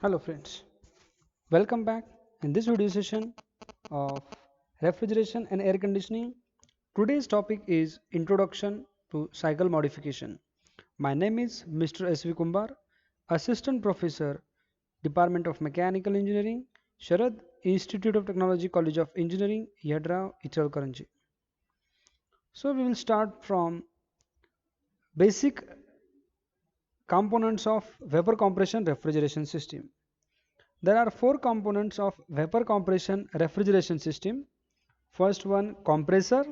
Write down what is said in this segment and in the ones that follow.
Hello friends, welcome back in this video session of refrigeration and air conditioning. Today's topic is Introduction to Cycle Modification. My name is Mr. S.V. Kumbar, Assistant Professor, Department of Mechanical Engineering, Sharad Institute of Technology, College of Engineering, Yadra, Ichalkaranji. So we will start from basic components of vapor compression refrigeration system. There are four components of vapor compression refrigeration system. First one compressor,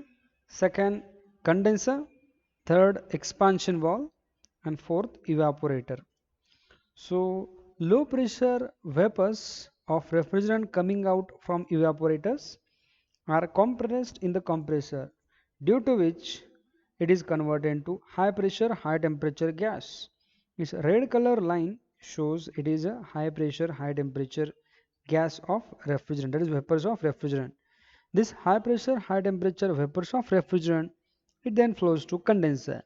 second condenser, third expansion valve, and fourth evaporator. So low pressure vapors of refrigerant coming out from evaporators are compressed in the compressor, due to which it is converted into high pressure high temperature gas. This red color line shows it is a high pressure high temperature gas of refrigerant, that is vapors of refrigerant. This high pressure high temperature vapors of refrigerant, it then flows to condenser.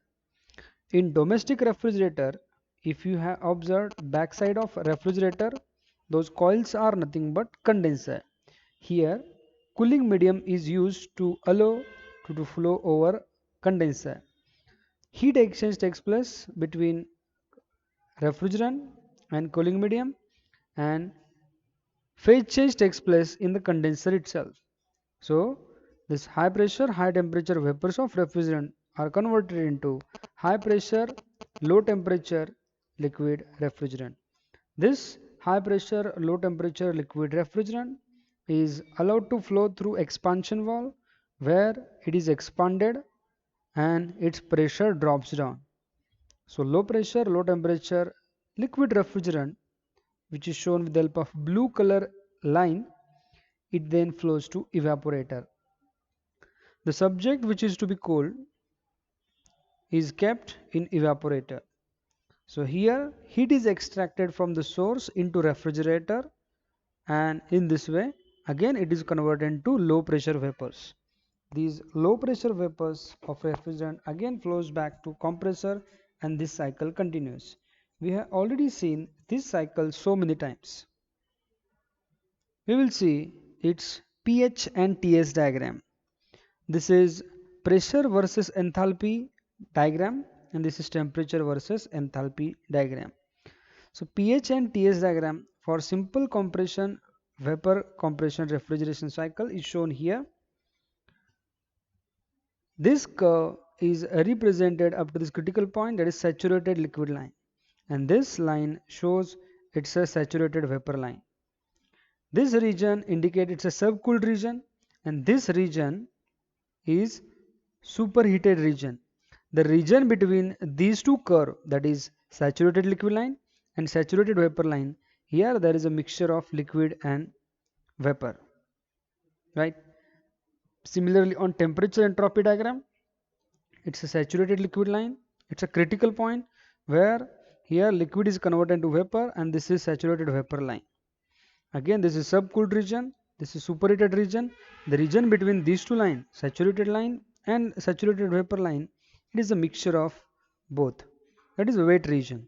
In domestic refrigerator, if you have observed backside of refrigerator, those coils are nothing but condenser. Here cooling medium is used to allow to flow over condenser. Heat exchange takes place between refrigerant and cooling medium, and phase change takes place in the condenser itself. So this high pressure high temperature vapors of refrigerant are converted into high pressure low temperature liquid refrigerant. This high pressure low temperature liquid refrigerant is allowed to flow through expansion valve, where it is expanded and its pressure drops down. So low pressure low temperature liquid refrigerant, which is shown with the help of blue color line, it then flows to evaporator. The subject which is to be cooled is kept in evaporator. So here heat is extracted from the source into refrigerator, and in this way again it is converted into low pressure vapors. These low pressure vapors of refrigerant again flows back to compressor, and this cycle continues. We have already seen this cycle so many times. We will see its pH and TS diagram. This is pressure versus enthalpy diagram, and this is temperature versus enthalpy diagram. So pH and TS diagram for simple compression vapor compression refrigeration cycle is shown here. This curve is represented up to this critical point, that is saturated liquid line, and this line shows it's a saturated vapor line. This region indicates it's a subcooled region, and this region is superheated region. The region between these two curves, that is saturated liquid line and saturated vapor line, here there is a mixture of liquid and vapor, right? Similarly on temperature entropy diagram, it's a saturated liquid line, it's a critical point where here liquid is converted into vapor, and this is saturated vapor line. Again this is subcooled region, this is superheated region. The region between these two lines, saturated line and saturated vapor line, it is a mixture of both, that is a wet region.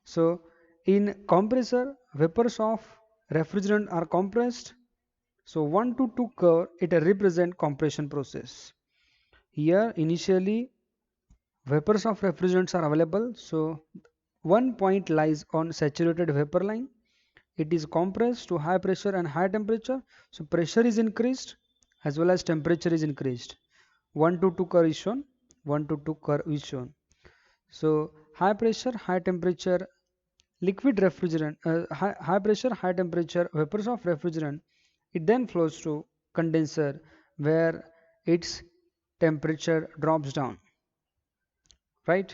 So in compressor, vapors of refrigerant are compressed. So 1 to 2 curve, it represent compression process. Here initially vapors of refrigerants are available, so one point lies on saturated vapor line. It is compressed to high pressure and high temperature, so pressure is increased as well as temperature is increased. 1 to 2 curve is shown, 1 to 2 curve is shown. So high pressure high temperature liquid refrigerant, high pressure high temperature vapors of refrigerant, it then flows to condenser, where its temperature drops down, right?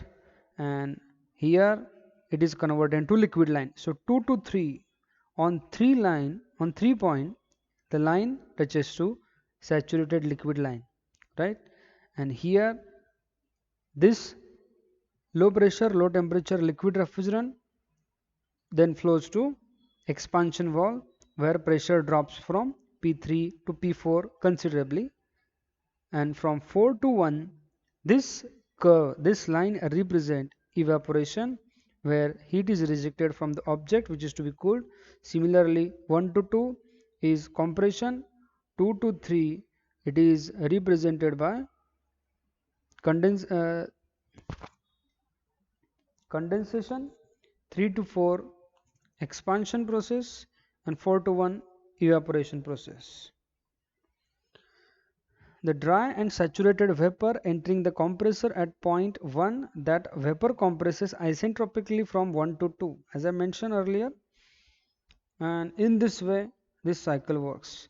And here it is converted into liquid line. So 2 to 3, on 3 point the line touches to saturated liquid line, right? And here this low pressure low temperature liquid refrigerant then flows to expansion valve, where pressure drops from P3 to P4 considerably, and from 4 to 1 this curve, this line represent evaporation, where heat is rejected from the object which is to be cooled. Similarly, 1 to 2 is compression, 2 to 3 it is represented by condens condensation, 3 to 4 expansion process, and 4 to 1 evaporation process. The dry and saturated vapor entering the compressor at point 1, that vapor compresses isentropically from 1 to 2 as I mentioned earlier, and in this way this cycle works.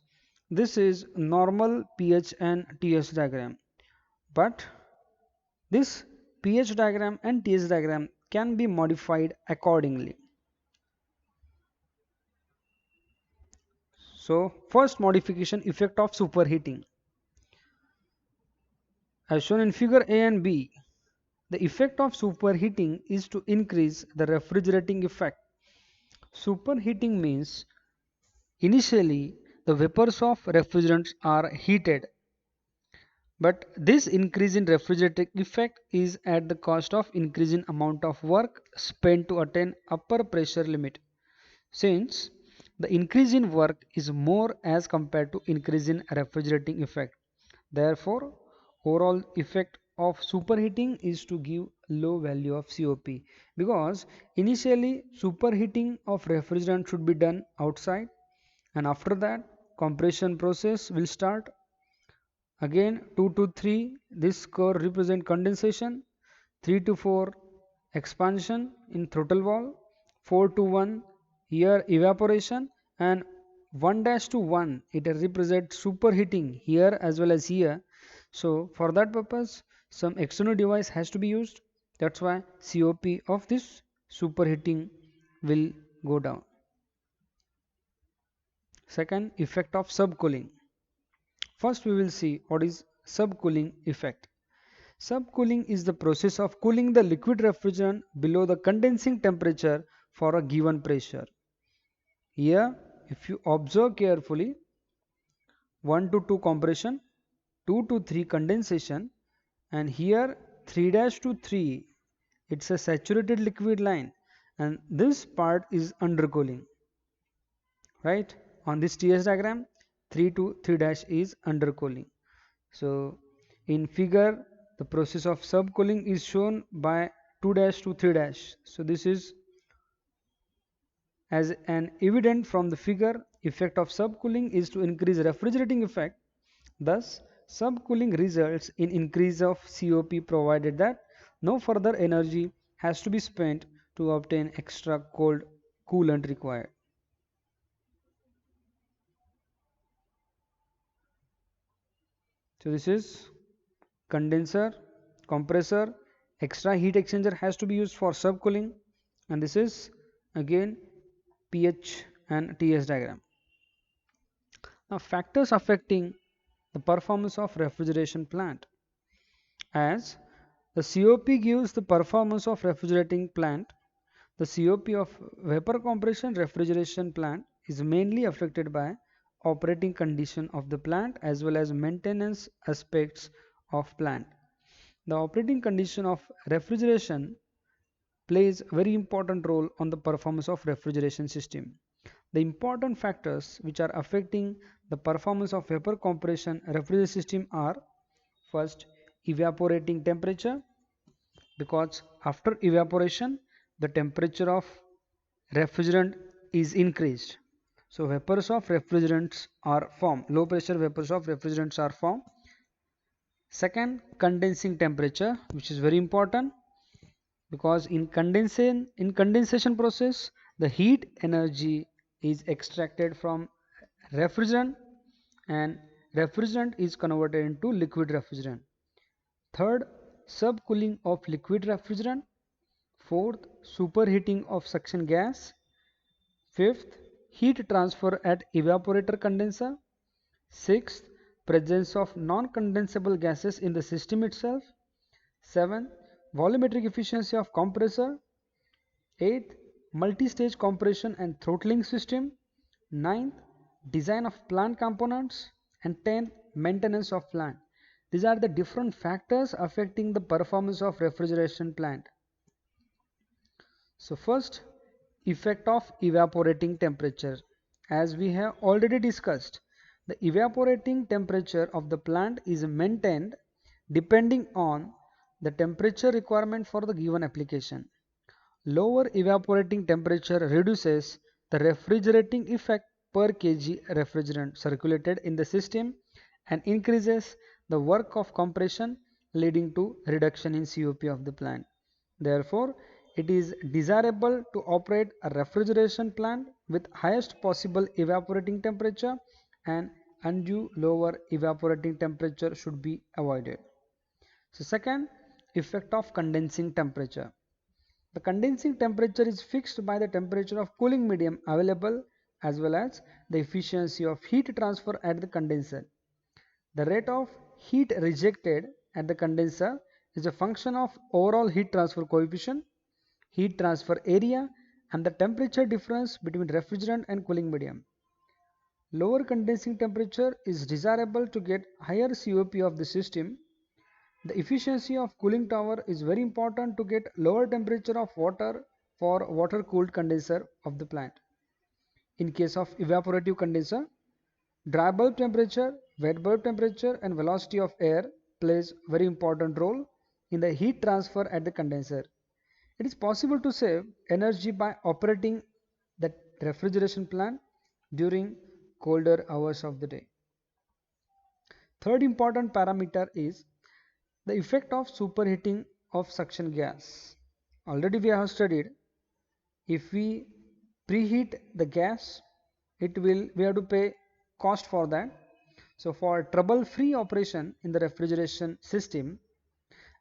This is normal pH and TS diagram, but this pH diagram and TS diagram can be modified accordingly. So first modification, effect of superheating. As shown in figure A and B, the effect of superheating is to increase the refrigerating effect. Superheating means initially the vapors of refrigerants are heated, but this increase in refrigerating effect is at the cost of increasing amount of work spent to attain upper pressure limit, since the increase in work is more as compared to increase in refrigerating effect. Therefore, overall effect of superheating is to give low value of COP, because initially superheating of refrigerant should be done outside, and after that compression process will start. Again 2 to 3 this curve represent condensation, 3 to 4 expansion in throttle valve, 4 to 1 here evaporation, and 1 dash to 1 it represents superheating here as well as here. So for that purpose some external device has to be used. That's why COP of this superheating will go down. Second, effect of subcooling. First we will see what is subcooling effect. Subcooling is the process of cooling the liquid refrigerant below the condensing temperature for a given pressure. Here, if you observe carefully, 1 to 2 compression, 2 to 3 condensation, and here 3 dash to 3, it's a saturated liquid line, and this part is undercooling. Right? On this TS diagram, 3 to 3 dash is undercooling. So in figure the process of subcooling is shown by 2 dash to 3 dash. So this is as an evident from the figure. Effect of subcooling is to increase refrigerating effect. Thus subcooling results in increase of COP provided that no further energy has to be spent to obtain extra cold coolant required. So this is condenser, compressor, extra heat exchanger has to be used for subcooling, and this is again pH and TS diagram. Now factors affecting the performance of refrigeration plant. As the COP gives the performance of refrigerating plant, the COP of vapor compression refrigeration plant is mainly affected by operating condition of the plant as well as maintenance aspects of plant. The operating condition of refrigeration plays a very important role on the performance of refrigeration system. The important factors which are affecting the performance of vapor compression refrigeration system are: first, evaporating temperature, because after evaporation the temperature of refrigerant is increased. So vapors of refrigerants are formed, low pressure vapors of refrigerants are formed. Second, condensing temperature, which is very important, because in condensation process the heat energy is extracted from refrigerant and refrigerant is converted into liquid refrigerant. Third, subcooling of liquid refrigerant. Fourth, superheating of suction gas. Fifth, heat transfer at evaporator condenser. Sixth, presence of non-condensable gases in the system itself. 7. Volumetric efficiency of compressor. 8. Multi-stage compression and throttling system. 9. Design of plant components. And 10. Maintenance of plant. These are the different factors affecting the performance of refrigeration plant. So first, effect of evaporating temperature. As we have already discussed, the evaporating temperature of the plant is maintained depending on the temperature requirement for the given application. Lower evaporating temperature reduces the refrigerating effect per kg refrigerant circulated in the system and increases the work of compression, leading to reduction in COP of the plant. Therefore, it is desirable to operate a refrigeration plant with highest possible evaporating temperature, and undue lower evaporating temperature should be avoided. So second, effect of condensing temperature. The condensing temperature is fixed by the temperature of cooling medium available as well as the efficiency of heat transfer at the condenser. The rate of heat rejected at the condenser is a function of overall heat transfer coefficient, heat transfer area, and the temperature difference between refrigerant and cooling medium. Lower condensing temperature is desirable to get higher COP of the system. The efficiency of cooling tower is very important to get lower temperature of water for water cooled condenser of the plant. In case of evaporative condenser, dry bulb temperature, wet bulb temperature and velocity of air plays very important role in the heat transfer at the condenser. It is possible to save energy by operating the refrigeration plant during colder hours of the day. Third important parameter is the effect of superheating of suction gas. Already we have studied, if we preheat the gas, we have to pay cost for that. So for trouble-free operation in the refrigeration system,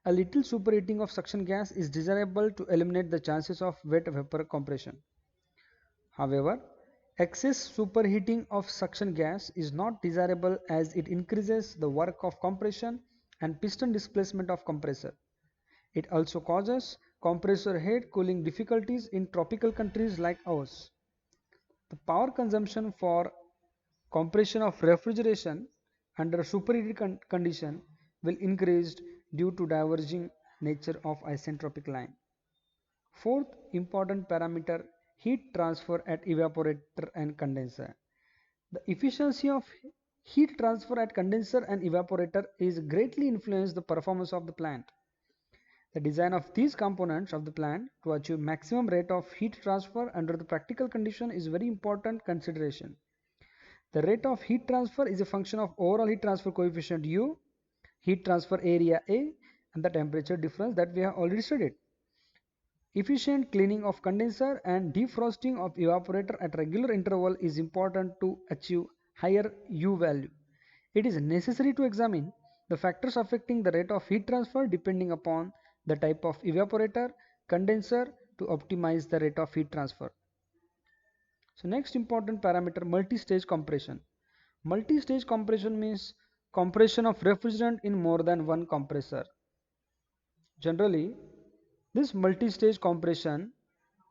a little superheating of suction gas is desirable to eliminate the chances of wet vapor compression. However, excess superheating of suction gas is not desirable as it increases the work of compression and piston displacement of compressor. It also causes compressor head cooling difficulties in tropical countries like ours. The power consumption for compression of refrigeration under superheated condition will increase due to diverging nature of isentropic line. Fourth important parameter, heat transfer at evaporator and condenser. The efficiency of heat transfer at condenser and evaporator is greatly influenced the performance of the plant. The design of these components of the plant to achieve maximum rate of heat transfer under the practical condition is very important consideration. The rate of heat transfer is a function of overall heat transfer coefficient U, heat transfer area A, and the temperature difference that we have already studied. Efficient cleaning of condenser and defrosting of evaporator at regular interval is important to achieve higher U value. It is necessary to examine the factors affecting the rate of heat transfer depending upon the type of evaporator, condenser to optimize the rate of heat transfer. So next important parameter, multi-stage compression. Multi-stage compression means compression of refrigerant in more than one compressor. Generally, this multi-stage compression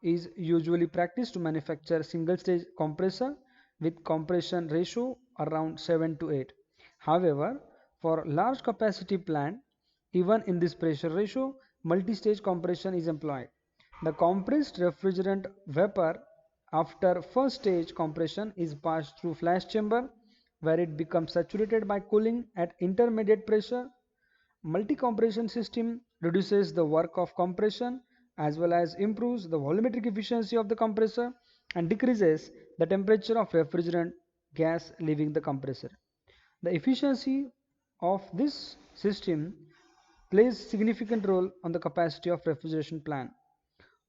is usually practiced to manufacture single-stage compressor with compression ratio around 7 to 8. However, for large capacity plant, even in this pressure ratio, multi-stage compression is employed. The compressed refrigerant vapor after first stage compression is passed through flash chamber where it becomes saturated by cooling at intermediate pressure. Multi-compression system reduces the work of compression as well as improves the volumetric efficiency of the compressor and decreases the temperature of refrigerant gas leaving the compressor. The efficiency of this system plays significant role on the capacity of refrigeration plant.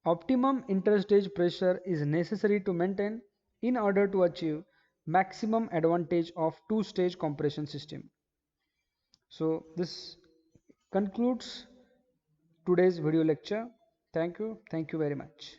Optimum interstage pressure is necessary to maintain in order to achieve maximum advantage of two-stage compression system. So this concludes today's video lecture. Thank you very much.